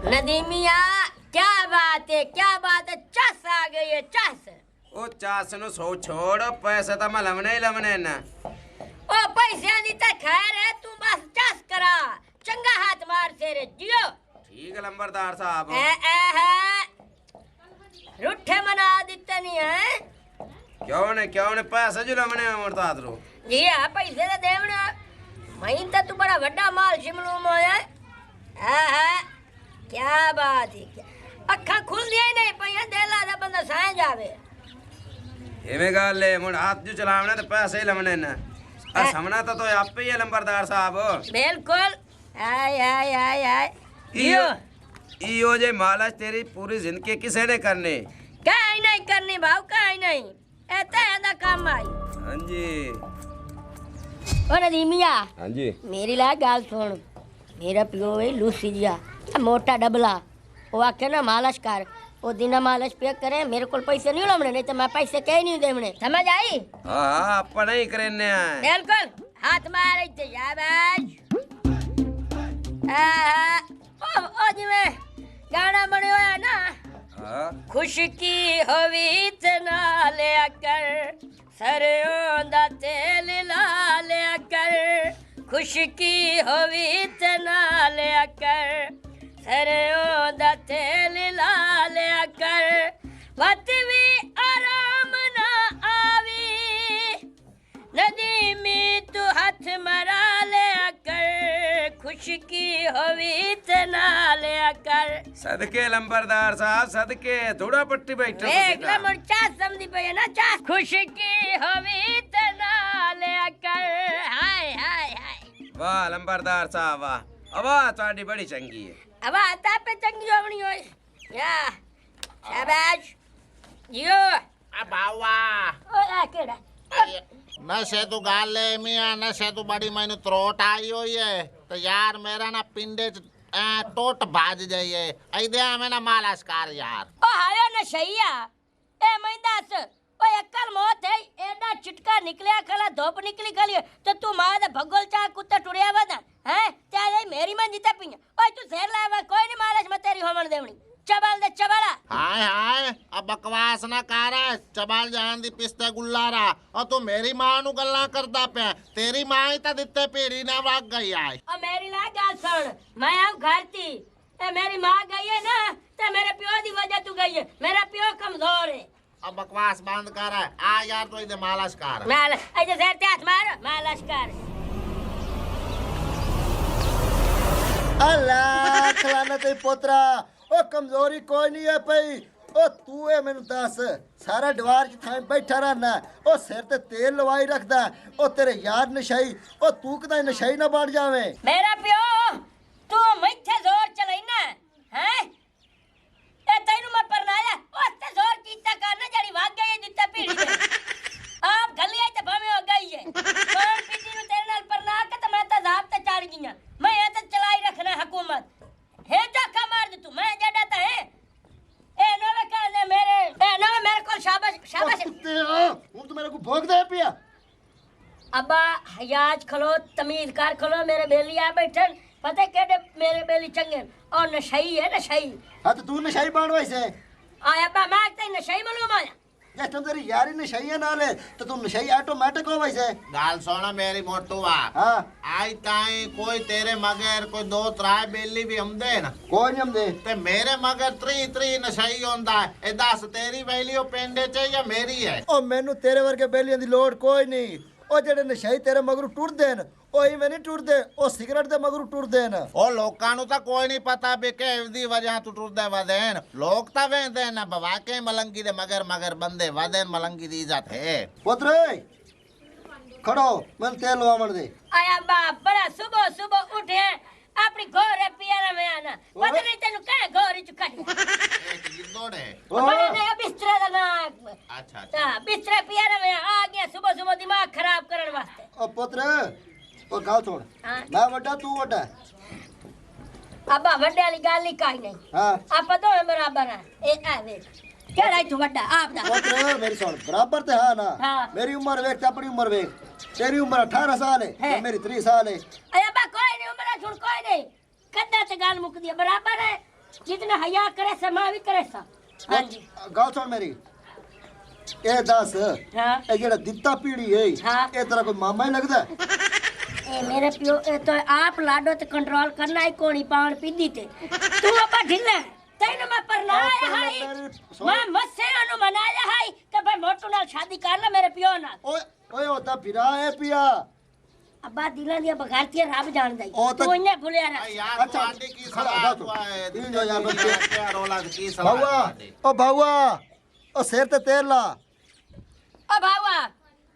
नदीमिया क्या बात है चस आ गई है चस। ओ चास नु सो छोड़ पैसे तो मैं लमने ही लमने ना। ओ पैसे दी तो खैर है तू बस चस करा चंगा हाथ मार तेरे जियो। ठीक है लंबरदार साहब। रूठे मना दिते नहीं है क्यों ने पैसे जो लमने मरता रो जी हां पैसे तो देवने मई तो तू बड़ा बड़ा माल शिमलू में है। क्या बात है क्या अखा खुल दिया ही नहीं पई देला दा बंदा साए जावे एवे गाल ले मुड़ हाथ जो चलावने तो पैसे ही लमने ना। आ समना तो आप पे ही है लंबरदार साहब। बिल्कुल आय इयो जे मालच तेरी पूरी जिंदगी किसे ने करने काई नहीं करनी भाव काई नहीं एता एदा काम आई। हां जी ओ नदीमिया। हां जी मेरी ला गाल सुन मेरा पियो है लूसी जिया मोटा डबला वो आके ना मालिश कर वो दिन मालिश पे करे मेरे को पैसे नहीं लमने नहीं तो मैं पैसे कहीं नहीं देवने समझ आई। हां अपन ही करने आए बिल्कुल हाथ मार इते शाबाश। ओ जी में गाना बने हुआ है ना। हां खुश की होवी इतना ले कर सरयों दा तेल ला ले कर खुश की होवी इतना ले कर सरयों दा तेल ला ले कर वत भी आराम ना आवी नदीमी तू हाथ मरा ले कर खुश की होवी इतना ले कर। सदके लंबरदार साहब सदके थोड़ा पट्टी बैठो देख ले मुर्चा समझी पे ना चा खुश की होवी इतना ले कर। हाय वाह लंबरदार साहब वाह अब ਤੁਹਾਡੀ बड़ी चंगी है। अब आता पे चंगी होनी हो या शाबाश जियो अब आवा ओ आ केड़ा नशे तू गाल ले मियां नशे तू बड़ी मैंने त्रोट आई हुई है तो यार मेरा ना पिंडे टोट भाज जाइए ऐदे हमें ना मालिश कर यार। ओ हायो न सहीया ए मैं दस ओ एकल मौत है एडा चिटका निकलिया खला धोप निकली खली तो तू मां दे भगोल चा कुत्ता टुरिया वदा है त्यारे मेरी मन जीता पिया ओए तू शेर लावा कोई नहीं मालिश में तेरी होमण देवनी चबाल दे चबाला। हाय अब बकवास ना कर चबाल जान दी पिस्ते गुल्लारा और तू मेरी मां नु गल्ला करदा पे तेरी मां ही तो दित्ते पीड़ी ना वग गई आए। ओ मेरी ला गाल सुन मैं आऊ घर थी ए मेरी मां गई है ना ते मेरे पियो दी वजह तू गई है मेरा पियो कमजोर है। अब बकवास बंद कर आ यार तू इधर मालिश कर माल ऐसे शेर ते हाथ मार मालिश कर। अल्लाह खलाना ते पोतरा ओ कमजोरी कोई नहीं है पई ओ तू ए मैनू दस सारा दवार च थां बैठा रहना ओ सिर ते तेल लवाई रखदा ओ तेरे यार नशाई ओ तू कदा नशाई ना बन जावे। मेरा पियो तू मैथे जोर चलाइना हैं ए तैनू मैं परनाया ओ ते जोर कीता करना जड़ी भाग गई दित्ता पीड़ी आप गली आई ते भावे हो गई है कौन पीती नु तेरे नाल परना के ते मैं ते जाब ते चढ़ गईया मैं ए ते चलाई रखना हुकूमत हे चाका मार दे तू मैं जड़ा ता है ए नवे कहने मेरे को शाबाश हूं तू मेरे को भोग दे पिया। अब्बा हयाज खलो तमीज कर खलो मेरे बेली आ बैठन पता केडे मेरे बेली चंगे और नशई है नशई। हां तो तू नशाई बन वैसे आया अब्बा मैं ते नशई मालूम आया जब तुम तेरी यारी नशाई है नाले तो तू नशाई ऑटोमेटिक हो वैसे। गाल सोना मेरी मोटुआ हां आई ताई कोई तेरे मगर कोई दो त्राय बेली भी हमदे ना कोई नहीं हमदे ते मेरे मगर त्री नशाई होंदा है ए दस तेरी बेली ओ पेंडे च या मेरी है। ओ मैनू तेरे वर्गे बेलियां दी लोड़ कोई नहीं ओ जेड़े नशाई तेरे मगरू टुरदे न ओ इवें नहीं टुरदे ओ सिगरेट दे मगरू टुरदे न ओ लोकां नु तां कोई नहीं पता बे के दी वजह तू टुरदे वदेन लोग तां वेंदे न बवाके मलंगी दे मगर बंदे वदेन मलंगी दी इज्जत है। पुत्र खड़ो मैं तेल लवावन दे। आया अब्बा बड़ा सुबह उठे अपनी घोरे पियारा में आना पता नहीं तेनु कह घोरी चुकाई एक गिद्दोड़े बड़े ने बिस्तर दा ना अच्छा हां बिस्तर पियारा में आ गया सुबह दिमाग खराब करन वास्ते। ओ पुत्र ओ गाल छोड़ मैं वड्डा तू वड्डा अब्बा वड्डे वाली गल ही काई नहीं हां आप दो बराबर है ए आ देख केड़ा तू वड्डा आप दा पुत्र मेरी सुन बराबर ते हां ना हाँ। मेरी उम्र देख ते अपनी उम्र देख तेरी उम्र 18 साल है है। मेरी 30 साल है। अरे अब्बा कोई नहीं उम्र छोड़ कोई नहीं कद्दा ते गाल मुक दिया बराबर है जितना हया करे से मां भी करे सा हां जी गल सुन मेरी ए दस हां ए जेड़ा दित्ता पीड़ी है हाँ। ए तेरा कोई मामा ही लगदा है? ए मेरे पियो ए तो आप लाडो ते कंट्रोल करना ही कोनी पान पीदी ते तू अपा ढिल्ला तैन मैं परनाया हाई मैं मस्से अनु मनाया हाई कि भाई मोटू नाल शादी कर ले मेरे पियो नाल ओए ओए होता फिरा है पिया अब्बा दिलां दिया बगारती रब जान दई ओ तो- तू इने भुलिया रहा यार अच्छा, पार्टी की खड़ा सलाह हो। हुआ है तीन जो यार बच्चे। क्या रौला की सलाह भाऊआ है? ओ भाऊआ ओ सिर ते तेल ला ओ भावा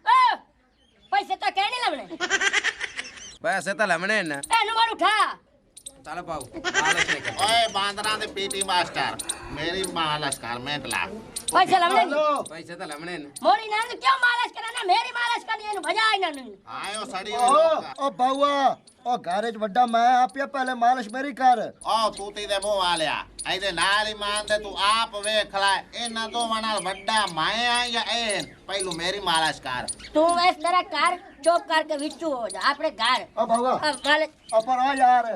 ओ पैसे तो कहने लवने पैसे तो लमने न ए नुवर उठा चल पाऊ मालिश नहीं कर ओए बांदरा दे पीटी मास्टर मेरी मालिश कर मेंटला पैसे लवने हेलो पैसे तो लमने न मोरी नाल क्यों मालिश कराना मेरी मालिश करनी है भजाई ना नहीं आयो सड़ी ओ भाऊआ ओ घरेज वड्डा मैं आपिया पहले मालिश मेरी कर ओ तू ती दे मुंह वालिया ऐदे नाल ही मान दे तू आप वेख ला इना दो वनाल वड्डा मैं आ या एन पहलू मेरी मालिश कर तू इस तरह कर चुप करके विचू हो जा अपने घर ओ भाऊआ अब मालिश अपन आ यार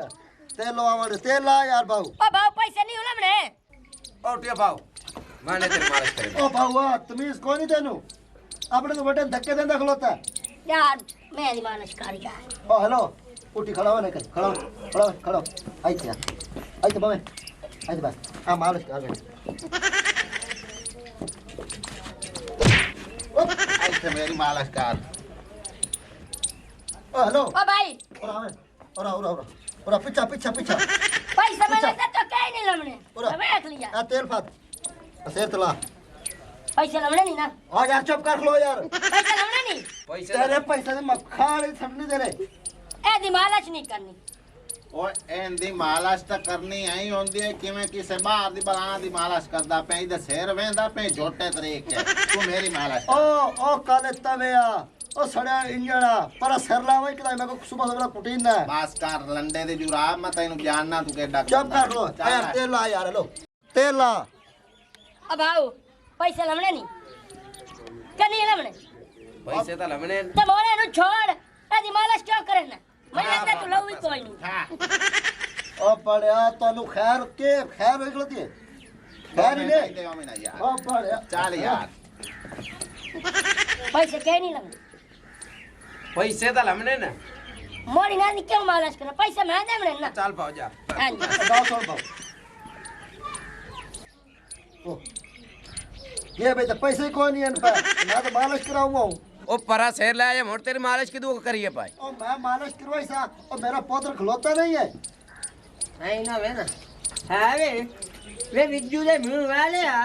तेल लो आवर तेल ला यार भाऊ ओ भाव पैसे नहीं लवने ओ उठिया पाऊ माने तेरी मालिश करे ओ भाऊआ तमीज कोई नहीं तेनू अपने तो बटन धक्के देंदा खलोता यार मेरी मालिश कर जा ओ हेलो उठी खड़ा हो नहीं खड़ा खड़ा आई क्या आई तो बाबे आई तो बस आ मालिश कर ऐसे मेरी मालिश कर ओ हेलो ओ भाई और पीछा पैसे मैंने तो कहीं नहीं लवने उरा। देख लिया आ तेल फात शेर तला पैसे लवने नहीं ना आ यार चुप कर लो यार पैसे लवने नहीं पैसे तेरे पैसे से मक्खान छड़ने दे रे ए दी मालिश नहीं करनी ओए एन दी मालिश तो करनी आई होंदी है किवें किसे बाहर दी बलाना दी मालिश करदा पे इधर सिर वेंदा पे झोटे तरीके तू मेरी मालिश कर। ओ काले तवेया ओ सड़ा इंजणा पर सिर लावे कि मैं को सुबह कुटीन ना बस कर लंडे दी जुराब मैं तैनू जानना तू केडा चुप कर लो चल यार तेल ला यार लो तेल ला अब आओ पैसे लवने नहीं कनी लवने पैसे तो लमने न तो मोरे नु छोड़ ए दी मालिश क्यों करे ना मैं लगता तू लव ही कोई नहीं हां ओ पड़या तनु खैर निकलती है खैर ही ने ओ पड़या चल यार पैसे कहीं नहीं लवने पैसे तो लमने न मोरी नानी क्यों मालिश करे पैसे मैं देवने ना चल पाऊ जा हां जी गाओ छोड़ भाऊ ओ ये भाई तो पैसे कोई नहीं इन पर मैं तो मालिश कराऊंगा ओ परा शेर ले आया मोट तेरी मालिश की दुआ करिए पाए ओ मैं मालिश करवाई सा ओ मेरा पोत्र खलोता नहीं है नहीं ना वे ना है वे विज्जू दे मुंह वाले आ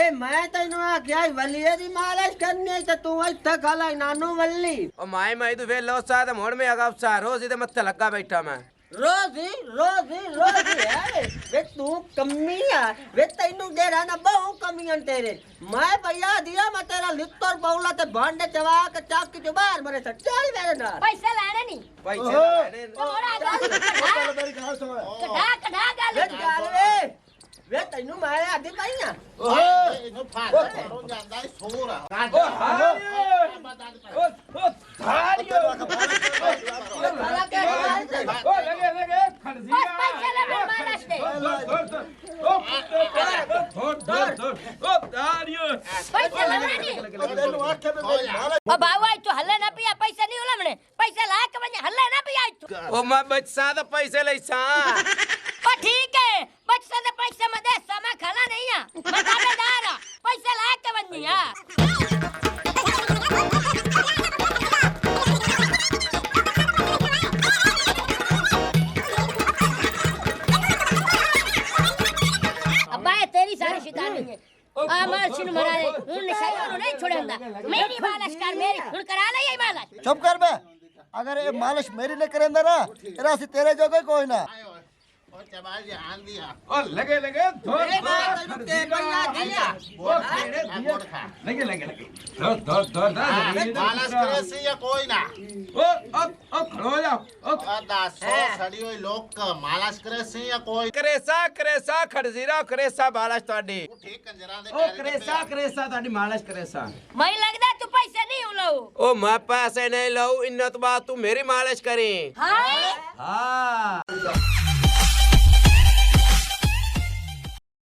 ए मैं तैनू आख्या वलीए दी मालिश करनी है ते तू इत्थे खाला नानू वल्ली ओ माई तू फेर लो सा ते मोड़ में अगा सा रोज इधर मत्थे लगा बैठा मैं रोजी है वे तू कमी आ वे तैनू दे रहा ना बहु कमियां तेरे मैं भैया दिया मैं तेरा लित्तर बौला ते भांडे चवा के चाकी के बाहर मरे से चल मेरे नाल पैसे लाने नहीं पैसे तो लमने न तो मोरा गाल चल मेरी गाल सुन कढ़ा गाल वे गाल वे तैनू मैं आदि पाईया ਇਹਨੂੰ ਫਾੜ ਕਰੋ ਜਾਂਦਾ ਹੈ ਸੋਰਾ ओ धारियो वाला के ओ लगे खड़सी बस पैसे लवने मालिश दे ओ धारियो पैसे लवने नहीं तेनु आखे में मेरी मालिश ओ बाबू आई तू हल्ले ना पिया पैसे नहीं लवने पैसे ला के वने हल्ले ना पिया तू ओ मैं बच्चा तो पैसे ले सा ओ ठीक है बच्चा दे पैसे में दे समय खाना नहीं है मैं दावेदार हूं पैसे ला के वनी हां अब्बा ये तेरी सारी शैतानी है आ मालशिन मराए हुन नशाइयों नहीं छोड़ंदा मेरी मालिश कर मेरी हुन करा ले ये मालिश चुप कर बे अगर ये मालिश मेरी ने करेंदा ना रासी तेरे जोगे कोई ना ओ चबाल जी आन दिया ओ लगे धोर ए मैं तैनू के भैया दिया गुड़ खा लगे धोर मालिश करे से या कोई ना ओ खड़ो जाओ ओ ओ दासो सड़ी हुई लोग मालिश करे से या कोई करेसा खड़जीरा करेसा बालाश तोडी ठीक कंजरा दे ओ करेसा तोडी मालिश करेसा मैं लगदा तू पैसे नहीं उलाऊ ओ मैं पैसे नहीं लऊ इन्नत बात तू मेरी मालिश करी हां हाँ